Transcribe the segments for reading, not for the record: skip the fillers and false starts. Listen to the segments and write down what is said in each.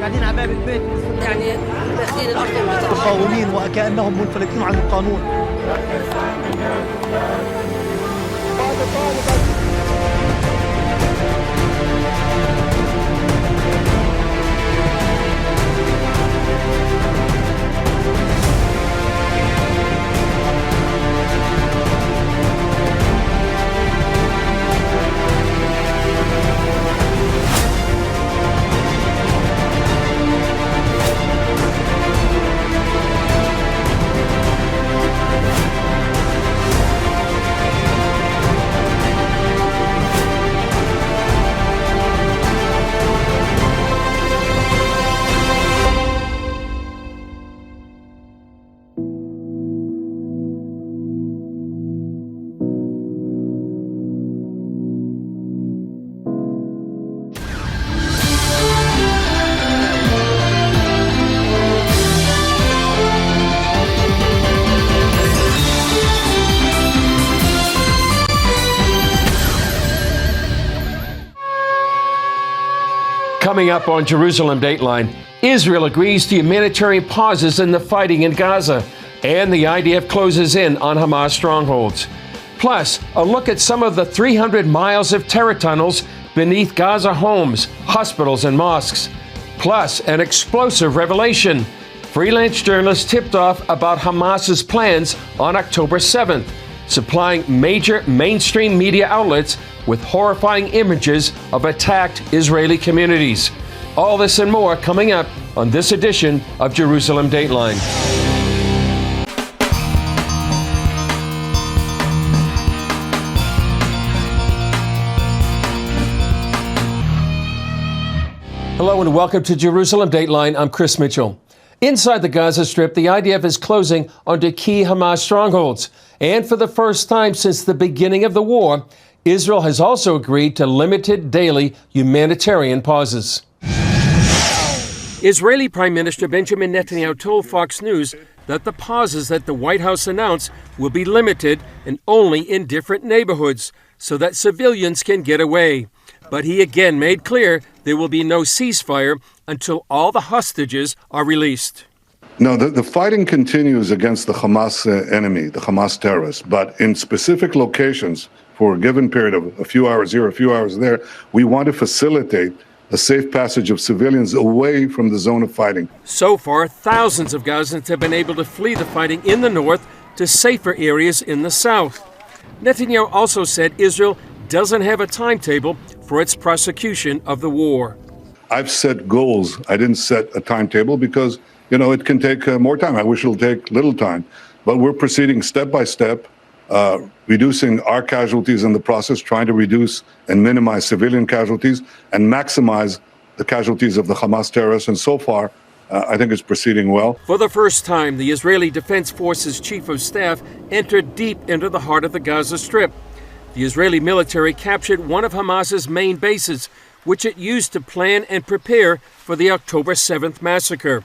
قاعدين على باب البيت يعني داخلين الأرض مقاومين وكأنهم منفلتين عن القانون. Coming up on Jerusalem Dateline, Israel agrees to humanitarian pauses in the fighting in Gaza, and the IDF closes in on Hamas strongholds. Plus, a look at some of the 300 miles of terror tunnels beneath Gaza homes, hospitals, and mosques. Plus, an explosive revelation. Freelance journalists tipped off about Hamas's plans on October 7th, supplying major mainstream media outlets with horrifying images of attacked Israeli communities. All this and more coming up on this edition of Jerusalem Dateline. Hello and welcome to Jerusalem Dateline. I'm Chris Mitchell. Inside the Gaza Strip, the IDF is closing onto key Hamas strongholds. And for the first time since the beginning of the war, Israel has also agreed to limited daily humanitarian pauses. Israeli Prime Minister Benjamin Netanyahu told Fox News that the pauses that the White House announced will be limited and only in different neighborhoods so that civilians can get away. But he again made clear there will be no ceasefire until all the hostages are released. No, the fighting continues against the Hamas enemy, the Hamas terrorists, but in specific locations for a given period of a few hours here, a few hours there, we want to facilitate a safe passage of civilians away from the zone of fighting. So far, thousands of Gazans have been able to flee the fighting in the north to safer areas in the south. Netanyahu also said Israel doesn't have a timetable for its prosecution of the war. I've set goals. I didn't set a timetable because, it can take more time. I wish it'll take little time. But we're proceeding step by step, reducing our casualties in the process, trying to reduce and minimize civilian casualties and maximize the casualties of the Hamas terrorists. And so far, I think it's proceeding well. For the first time, the Israeli Defense Forces Chief of Staff entered deep into the heart of the Gaza Strip. The Israeli military captured one of Hamas's main bases, which it used to plan and prepare for the October 7th massacre.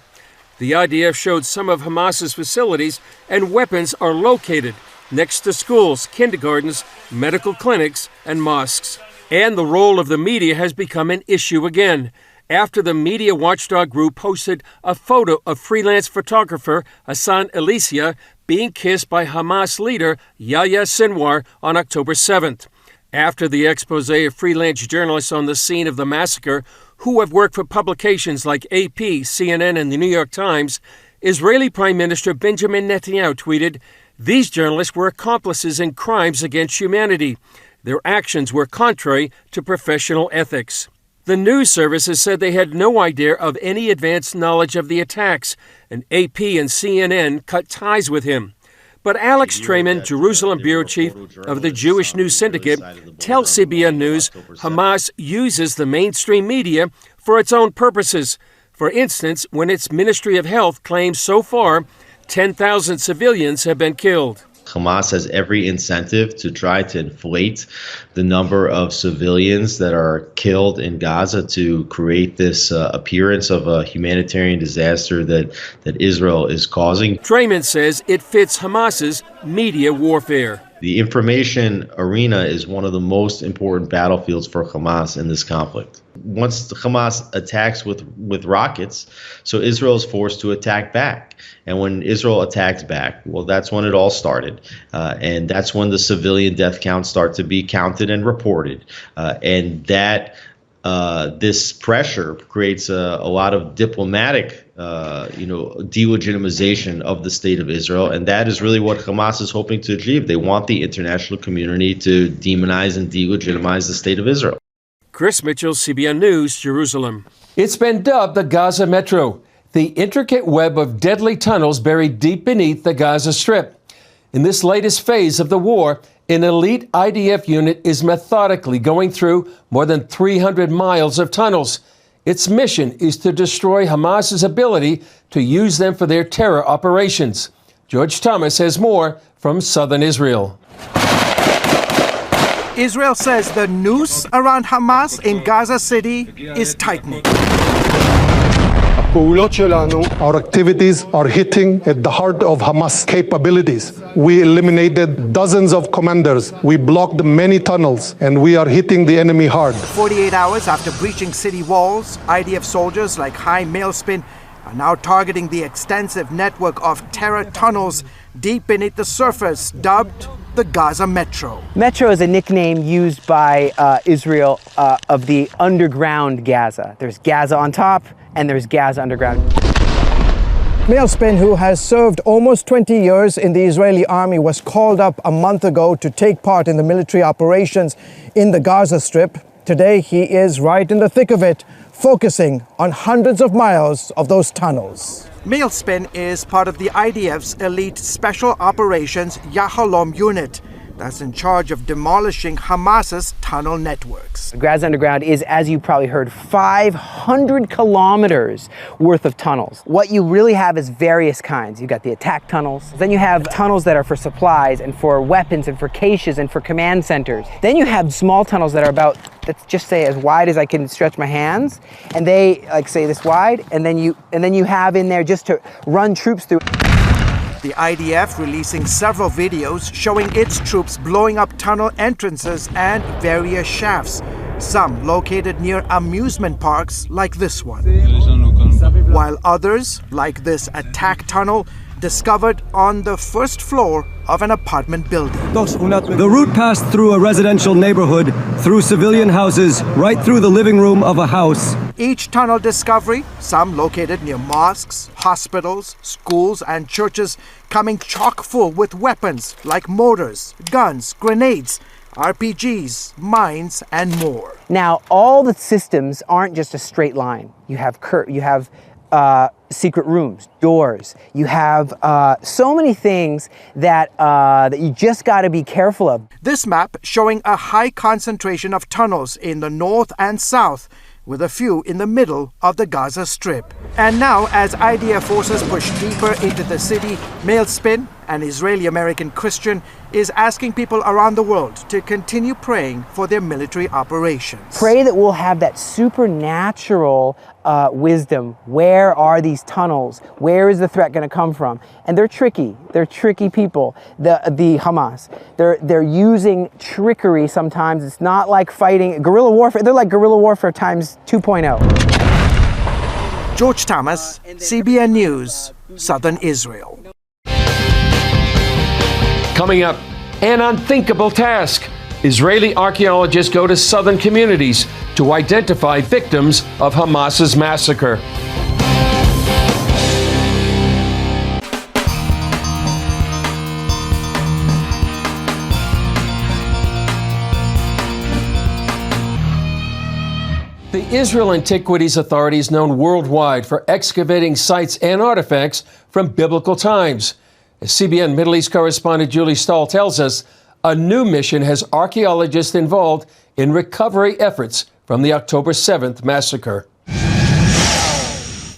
The IDF showed some of Hamas's facilities and weapons are located next to schools, kindergartens, medical clinics, and mosques. And the role of the media has become an issue again, after the media watchdog group posted a photo of freelance photographer Hassan Elysia being kissed by Hamas leader Yahya Sinwar on October 7th. After the expose of freelance journalists on the scene of the massacre who have worked for publications like AP, CNN, and the New York Times, Israeli Prime Minister Benjamin Netanyahu tweeted, "These journalists were accomplices in crimes against humanity. Their actions were contrary to professional ethics." The news services said they had no idea of any advanced knowledge of the attacks, and AP and CNN cut ties with him. But Alex Trayman, Jerusalem bureau chief of the Jewish News Syndicate, tells CBN News Hamas uses the mainstream media for its own purposes. For instance, when its Ministry of Health claims so far 10,000 civilians have been killed. Hamas has every incentive to try to inflate the number of civilians that are killed in Gaza to create this appearance of a humanitarian disaster that Israel is causing. Trayman says it fits Hamas's media warfare. The information arena is one of the most important battlefields for Hamas in this conflict. once Hamas attacks with rockets, so Israel is forced to attack back. And when Israel attacks back, well, that's when it all started. And that's when the civilian death counts start to be counted and reported. And that this pressure creates a lot of diplomatic, delegitimization of the state of Israel. And that is really what Hamas is hoping to achieve. They want the international community to demonize and delegitimize the state of Israel. Chris Mitchell, CBN News, Jerusalem. It's been dubbed the Gaza Metro, the intricate web of deadly tunnels buried deep beneath the Gaza Strip. In this latest phase of the war, an elite IDF unit is methodically going through more than 300 miles of tunnels. Its mission is to destroy Hamas's ability to use them for their terror operations. George Thomas has more from southern Israel. Israel says the noose around Hamas in Gaza City is tightening. Our activities are hitting at the heart of Hamas capabilities. We eliminated dozens of commanders. We blocked many tunnels, and we are hitting the enemy hard. 48 hours after breaching city walls, IDF soldiers like High Mailspin are now targeting the extensive network of terror tunnels deep beneath the surface, dubbed the Gaza Metro. Metro is a nickname used by Israel of the underground Gaza. There's Gaza on top, and there's Gaza underground. Mailspin, who has served almost 20 years in the Israeli army, was called up a month ago to take part in the military operations in the Gaza Strip. Today, he is right in the thick of it, focusing on hundreds of miles of those tunnels. Mailspin is part of the IDF's elite Special Operations Yahalom unit that's in charge of demolishing Hamas's tunnel networks. Gaza Underground is, as you probably heard, 500 kilometers worth of tunnels. What you really have is various kinds. You've got the attack tunnels. Then you have tunnels that are for supplies and for weapons and for caches and for command centers. Then you have small tunnels that are about, let's just say, as wide as I can stretch my hands, and they say this wide, and then you have in there just to run troops through. The IDF releasing several videos showing its troops blowing up tunnel entrances and various shafts, some located near amusement parks like this one, while others, like this attack tunnel, discovered on the first floor of an apartment building. The route passed through a residential neighborhood, through civilian houses, right through the living room of a house. Each tunnel discovery, some located near mosques, hospitals, schools, and churches, coming chock full with weapons like mortars, guns, grenades, RPGs, mines, and more. Now, all the systems aren't just a straight line. You have secret rooms, doors. You have so many things that you just got to be careful of. This map showing a high concentration of tunnels in the north and south, with a few in the middle of the Gaza Strip. And now, as IDF forces push deeper into the city, Mailspin, an Israeli-American Christian, is asking people around the world to continue praying for their military operations. Pray that we'll have that supernatural wisdom. Where are these tunnels? Where is the threat going to come from? And they're tricky. They're tricky people, the Hamas. They're using trickery sometimes. It's not like fighting guerrilla warfare. They're like guerrilla warfare times 2.0. George Thomas, CBN News, Southern Israel. Coming up, an unthinkable task. Israeli archaeologists go to southern communities to identify victims of Hamas's massacre. The Israel Antiquities Authority is known worldwide for excavating sites and artifacts from biblical times. As CBN Middle East correspondent Julie Stahl tells us, a new mission has archaeologists involved in recovery efforts from the October 7th massacre.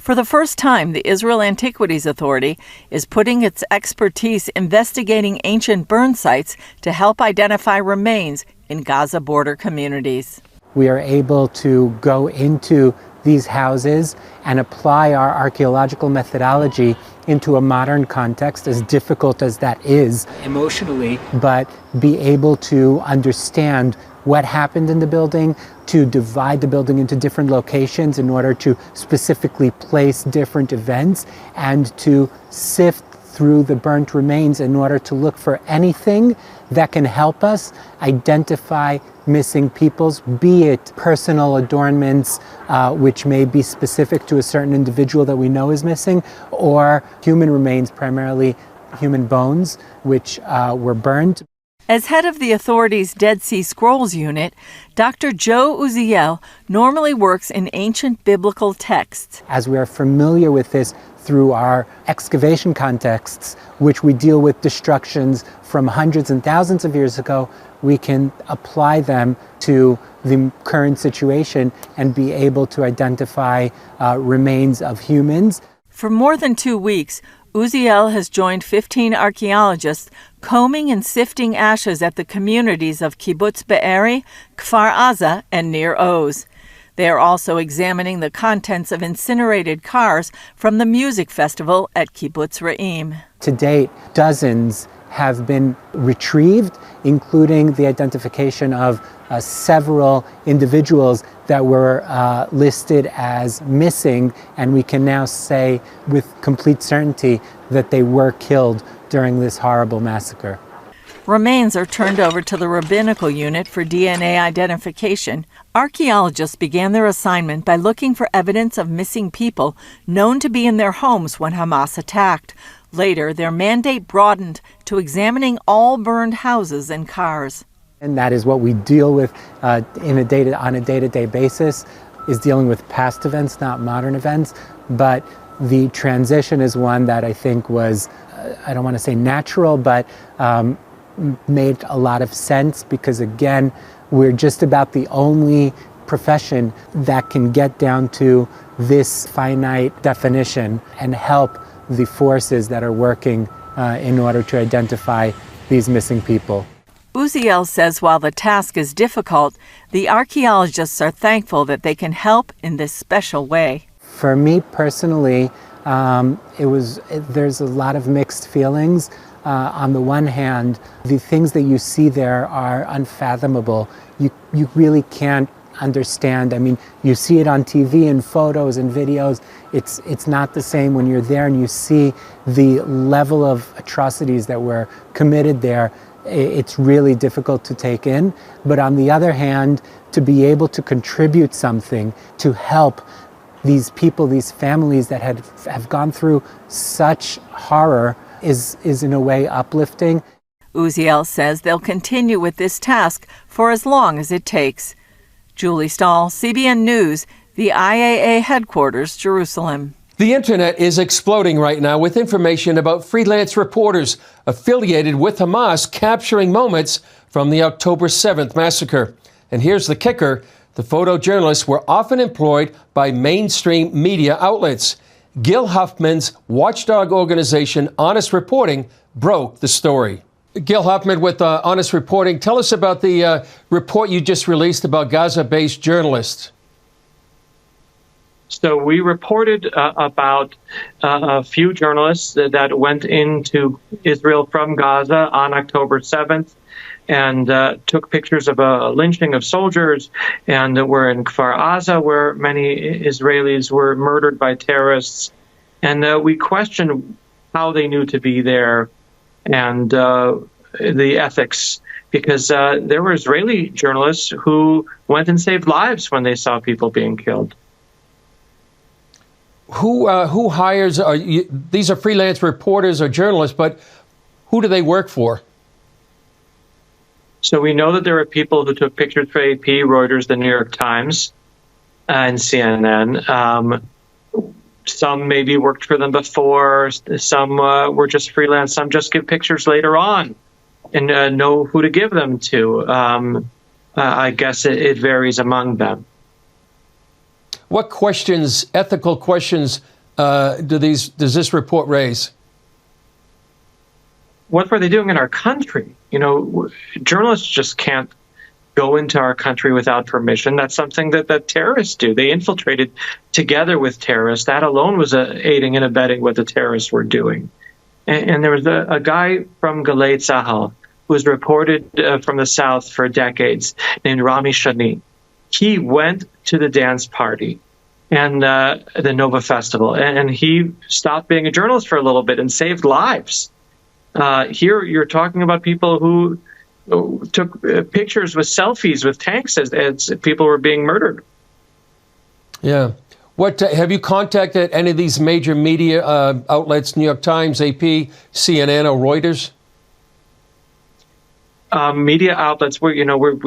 For the first time, the Israel Antiquities Authority is putting its expertise investigating ancient burn sites to help identify remains in Gaza border communities. We are able to go into these houses and apply our archaeological methodology into a modern context, as difficult as that is emotionally, but be able to understand what happened in the building, to divide the building into different locations in order to specifically place different events, and to sift through the burnt remains in order to look for anything that can help us identify missing peoples, be it personal adornments, which may be specific to a certain individual that we know is missing, or human remains, primarily human bones, which were burned. As head of the authority's Dead Sea Scrolls unit, Dr. Joe Uziel normally works in ancient biblical texts. As we are familiar with this through our excavation contexts, which we deal with destructions from hundreds and thousands of years ago, we can apply them to the current situation and be able to identify remains of humans. For more than 2 weeks, Uziel has joined 15 archaeologists combing and sifting ashes at the communities of Kibbutz Be'eri, Kfar Aza, and Nir Oz. They are also examining the contents of incinerated cars from the music festival at Kibbutz Re'im. To date, dozens have been retrieved, including the identification of several individuals that were listed as missing, and we can now say with complete certainty that they were killed during this horrible massacre. Remains are turned over to the rabbinical unit for DNA identification. Archaeologists began their assignment by looking for evidence of missing people known to be in their homes when Hamas attacked. Later, their mandate broadened to examining all burned houses and cars. And that is what we deal with on a day-to-day basis, is dealing with past events, not modern events. But the transition is one that I think was, I don't want to say natural, but made a lot of sense, because again, we're just about the only profession that can get down to this finite definition and help the forces that are working in order to identify these missing people. Uziel says while the task is difficult, the archaeologists are thankful that they can help in this special way. For me personally, there's a lot of mixed feelings. On the one hand, the things that you see there are unfathomable. You really can't understand. I mean, you see it on TV and photos and videos. It's not the same when you're there and you see the level of atrocities that were committed there. It's really difficult to take in. But on the other hand, to be able to contribute something to help these people, these families that have gone through such horror is in a way uplifting. Uziel says they'll continue with this task for as long as it takes. Julie Stahl, CBN News, the IAA headquarters, Jerusalem. The internet is exploding right now with information about freelance reporters affiliated with Hamas capturing moments from the October 7th massacre. And here's the kicker. The photojournalists were often employed by mainstream media outlets. Gil Huffman's watchdog organization, Honest Reporting, broke the story. Gil Huffman with Honest Reporting, tell us about the report you just released about Gaza-based journalists. So we reported about a few journalists that went into Israel from Gaza on October 7th and took pictures of a lynching of soldiers, and were in Kfar Aza, where many Israelis were murdered by terrorists. And we questioned how they knew to be there and the ethics, because there were Israeli journalists who went and saved lives when they saw people being killed. Who hires? These are freelance reporters or journalists, but who do they work for? So we know that there are people who took pictures for AP, Reuters, the New York Times, and CNN. Some maybe worked for them before. Some were just freelance. Some just give pictures later on and know who to give them to. I guess it varies among them. What questions, ethical questions, does this report raise? What were they doing in our country? You know, journalists just can't go into our country without permission. That's something that terrorists do. They infiltrated together with terrorists. That alone was aiding and abetting what the terrorists were doing. And there was a guy from Galei Tzahal who was reported from the South for decades, named Rami Shani. He went to the dance party and the Nova Festival, and he stopped being a journalist for a little bit and saved lives. Here you're talking about people who took pictures with selfies with tanks as people were being murdered. Yeah. What have you contacted any of these major media outlets, New York Times, AP, CNN, or Reuters? Media outlets, we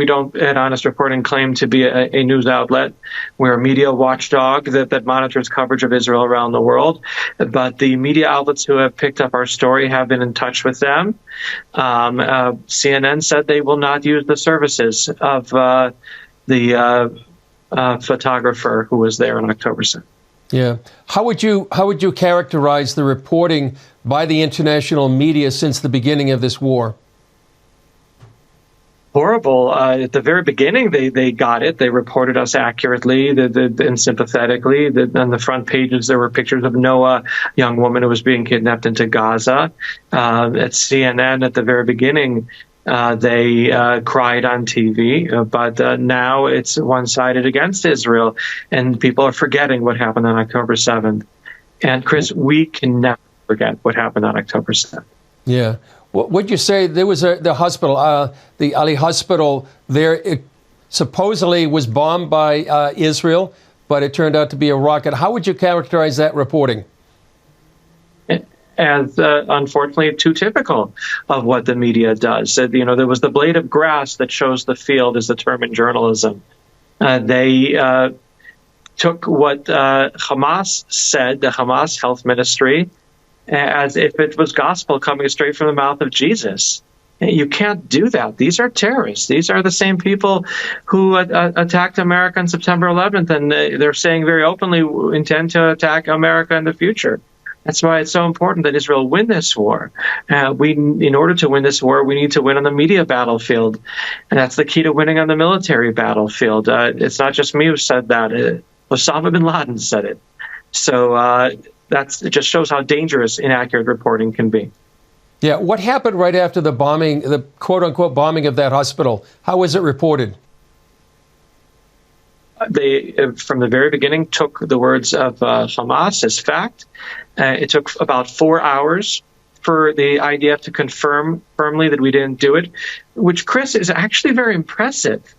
don't, at Honest Reporting, claim to be a news outlet. We're a media watchdog that monitors coverage of Israel around the world. But the media outlets who have picked up our story have been in touch with them. CNN said they will not use the services of the photographer who was there on October 7th. Yeah. How would you characterize the reporting by the international media since the beginning of this war? Horrible. At the very beginning, they got it. They reported us accurately and sympathetically. On the front pages, there were pictures of Noah, young woman who was being kidnapped into Gaza. At CNN, at the very beginning, they cried on TV, but now it's one-sided against Israel, and people are forgetting what happened on October 7th. And Chris, we can never forget what happened on October 7th. Yeah. Would you say there was the hospital, the Ali Hospital there, it supposedly was bombed by Israel, but it turned out to be a rocket. How would you characterize that reporting? As unfortunately too typical of what the media does. There was the blade of grass that shows the field, is the term in journalism. They took what Hamas said, the Hamas Health Ministry, as if it was gospel coming straight from the mouth of Jesus. You can't do that. These are terrorists. These are the same people who attacked America on September 11th, and they're saying very openly intend to attack America in the future. That's why it's so important that Israel win this war. In order to win this war, we need to win on the media battlefield, and that's the key to winning on the military battlefield. It's not just me who said that. Osama bin Laden said it. So it just shows how dangerous inaccurate reporting can be. Yeah, what happened right after the bombing, the quote-unquote bombing of that hospital? How was it reported? They, from the very beginning, took the words of Hamas as fact. It took about 4 hours for the IDF to confirm firmly that we didn't do it, which, Chris, is actually very impressive.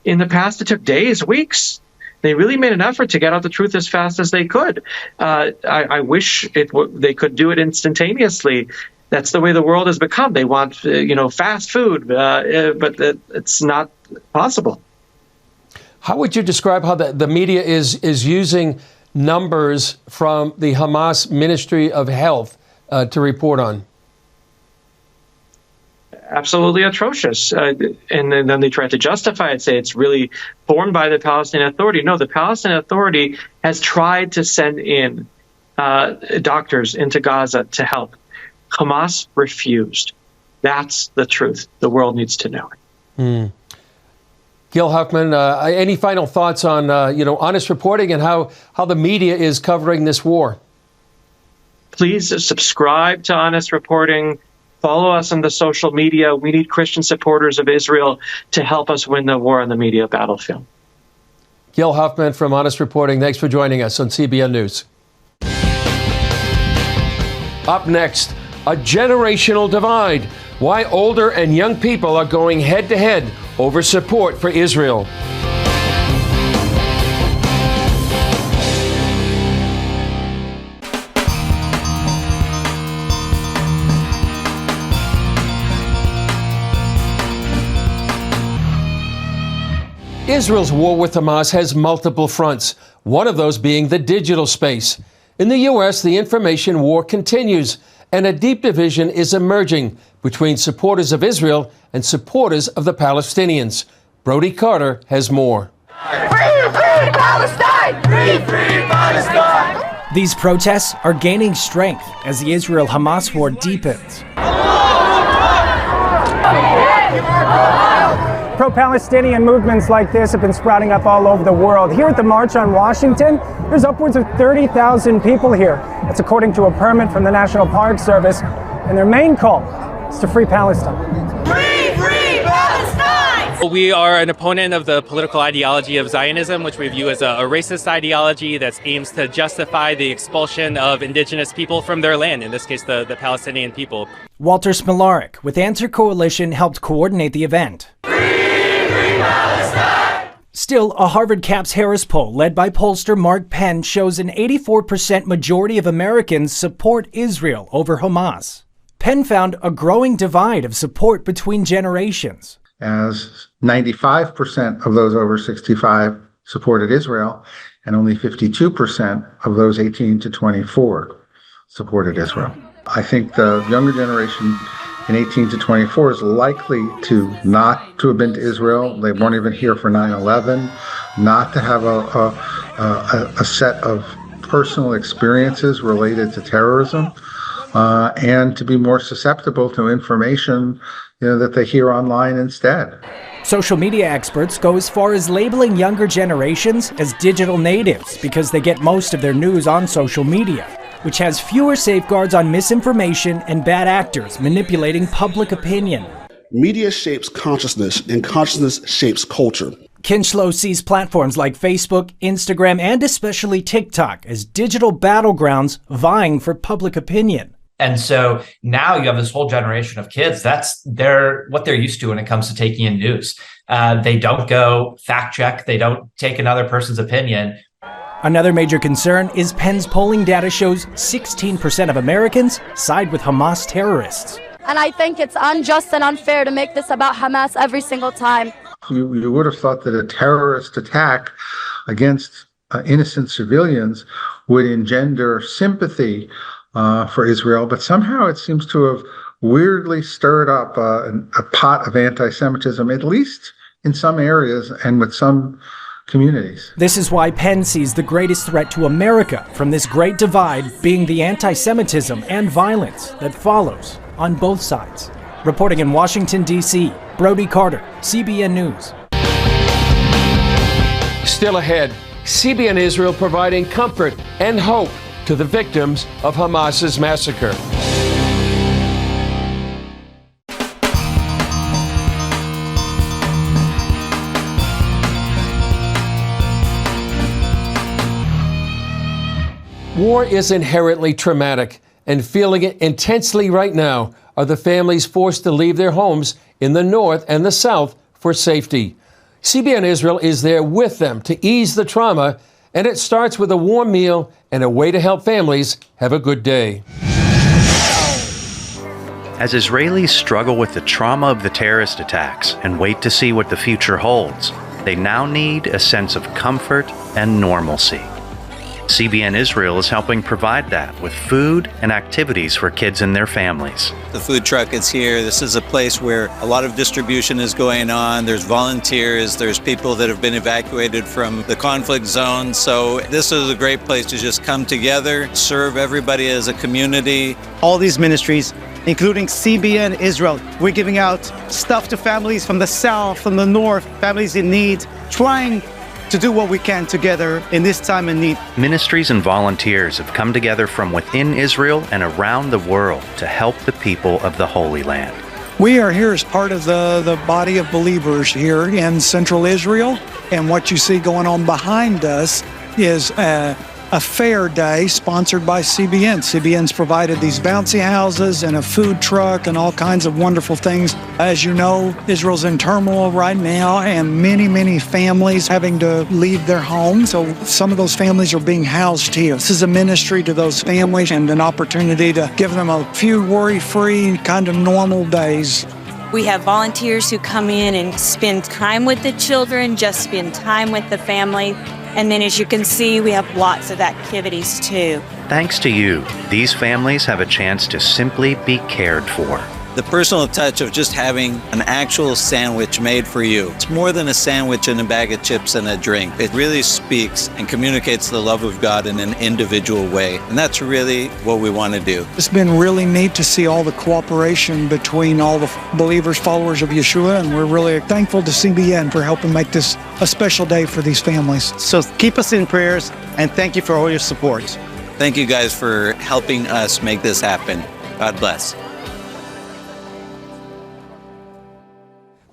In the past, it took days, weeks. They really made an effort to get out the truth as fast as they could. I wish they could do it instantaneously. That's the way the world has become. They want, fast food, but it's not possible. How would you describe how the media is using numbers from the Hamas Ministry of Health to report on? Absolutely atrocious. And then they try to justify it, say it's really formed by the Palestinian Authority. No, the Palestinian Authority has tried to send in doctors into Gaza to help. Hamas refused. That's the truth. The world needs to know it. Gil Huffman, any final thoughts on, honest reporting and how the media is covering this war? Please subscribe to Honest Reporting. Follow us on the social media. We need Christian supporters of Israel to help us win the war on the media battlefield. Gil Huffman from Honest Reporting, thanks for joining us on CBN News. Up next, a generational divide. Why older and young people are going head-to-head over support for Israel. Israel's war with Hamas has multiple fronts, one of those being the digital space. In the U.S., the information war continues, and a deep division is emerging between supporters of Israel and supporters of the Palestinians. Brody Carter has more. Free, free Palestine! Free, free Palestine! These protests are gaining strength as the Israel-Hamas war deepens. Pro-Palestinian movements like this have been sprouting up all over the world. Here at the March on Washington, there's upwards of 30,000 people here. That's according to a permit from the National Park Service. And their main call is to free Palestine. Free We are an opponent of the political ideology of Zionism, which we view as a racist ideology that aims to justify the expulsion of indigenous people from their land, in this case, the Palestinian people. Walter Smolarek with Answer Coalition helped coordinate the event. Free Palestine! Still, a Harvard Caps Harris poll led by pollster Mark Penn shows an 84% majority of Americans support Israel over Hamas. Penn found a growing divide of support between generations, as 95% of those over 65 supported Israel, and only 52% of those 18 to 24 supported Israel. I think the younger generation in 18 to 24 is likely to not to have been to Israel. They weren't even here for 9/11, not to have a set of personal experiences related to terrorism, and to be more susceptible to information that they hear online instead. Social media experts go as far as labeling younger generations as digital natives because they get most of their news on social media, which has fewer safeguards on misinformation and bad actors manipulating public opinion. Media shapes consciousness, and consciousness shapes culture. Kinchlow sees platforms like Facebook, Instagram, and especially TikTok as digital battlegrounds vying for public opinion. And so now you have this whole generation of kids. That's what they're used to when it comes to taking in news. They don't go fact check. They don't take another person's opinion. Another major concern is Penn's polling data shows 16% of Americans side with Hamas terrorists. And I think it's unjust and unfair to make this about Hamas every single time. You would have thought that a terrorist attack against innocent civilians would engender sympathy for Israel, but somehow it seems to have weirdly stirred up a pot of anti-Semitism, at least in some areas and with some communities. This is why Penn sees the greatest threat to America from this great divide being the anti-Semitism and violence that follows on both sides. Reporting in Washington, D.C., Brody Carter, CBN News. Still ahead, CBN Israel providing comfort and hope to the victims of Hamas's massacre. War is inherently traumatic, and feeling it intensely right now are the families forced to leave their homes in the north and the south for safety. CBN Israel is there with them to ease the trauma, and it starts with a warm meal and a way to help families have a good day. As Israelis struggle with the trauma of the terrorist attacks and wait to see what the future holds, they now need a sense of comfort and normalcy. CBN Israel is helping provide that with food and activities for kids and their families. The food truck is here. This is a place where a lot of distribution is going on. There's volunteers. There's people that have been evacuated from the conflict zone. So this is a great place to just come together, serve everybody as a community. All these ministries, including CBN Israel, we're giving out stuff to families from the south, from the north, families in need, trying to do what we can together in this time of need. Ministries and volunteers have come together from within Israel and around the world to help the people of the Holy Land. We are here as part of the body of believers here in Central Israel, and what you see going on behind us is a fair day sponsored by CBN. CBN's provided these bouncy houses and a food truck and all kinds of wonderful things. As you know, Israel's in turmoil right now, and many families having to leave their homes. So some of those families are being housed here. This is a ministry to those families and an opportunity to give them a few worry-free, kind of normal days. We have volunteers who come in and spend time with the children, just spend time with the family. And then as you can see, we have lots of activities too. Thanks to you, these families have a chance to simply be cared for. The personal touch of just having an actual sandwich made for you. It's more than a sandwich and a bag of chips and a drink. It really speaks and communicates the love of God in an individual way. And that's really what we want to do. It's been really neat to see all the cooperation between all the believers, followers of Yeshua, and we're really thankful to CBN for helping make this a special day for these families. So keep us in prayers, and thank you for all your support. Thank you guys for helping us make this happen. God bless.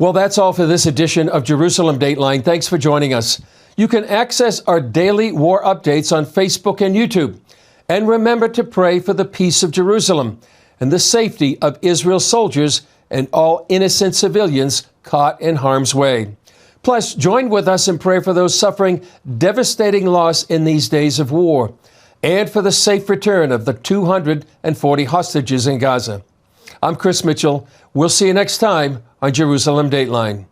Well, that's all for this edition of Jerusalem Dateline. Thanks for joining us. You can access our daily war updates on Facebook and YouTube. And remember to pray for the peace of Jerusalem and the safety of Israel's soldiers and all innocent civilians caught in harm's way. Plus, join with us and pray for those suffering devastating loss in these days of war, and for the safe return of the 240 hostages in Gaza. I'm Chris Mitchell. We'll see you next time on Jerusalem Dateline.